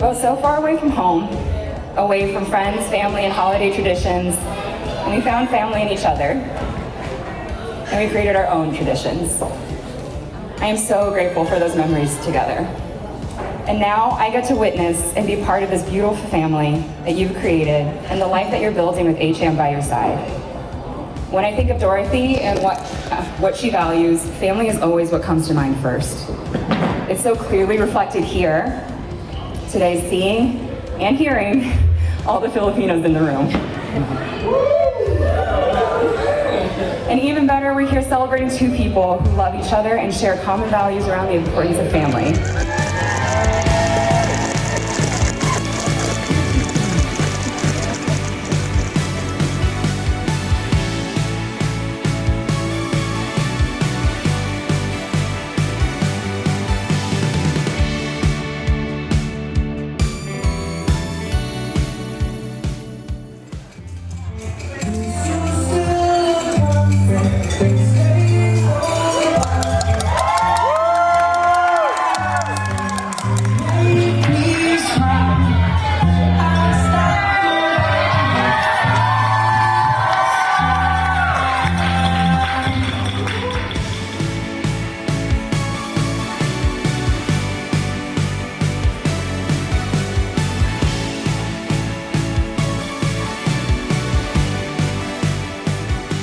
both so far away from home, away from friends, family, and holiday traditions, and we found family in each other, and we created our own traditions. I am so grateful for those memories together. And now I get to witness and be part of this beautiful family that you've created and the life that you're building with HM by your side. When I think of Dorothy and what she values, family is always what comes to mind first. It's so clearly reflected here today, seeing and hearing all the Filipinos in the room. And even better, we're here celebrating two people who love each other and share common values around the importance of family.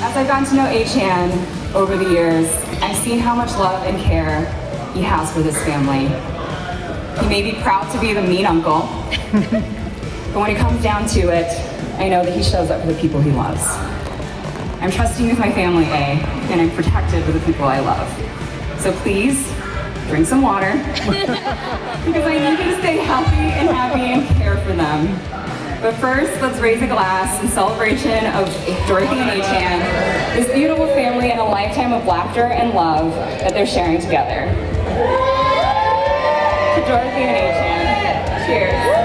As I've gotten to know Achan over the years, I've seen how much love and care he has for this family. He may be proud to be the mean uncle, but when it comes down to it, I know that he shows up for the people he loves. I'm trusting with my family, A, and I'm protected with the people I love. So please, drink some water, because I need you to stay healthy and happy and care for them. But first, let's raise a glass in celebration of Dorothy and Achan, this beautiful family and a lifetime of laughter and love that they're sharing together. To Dorothy and Achan, cheers.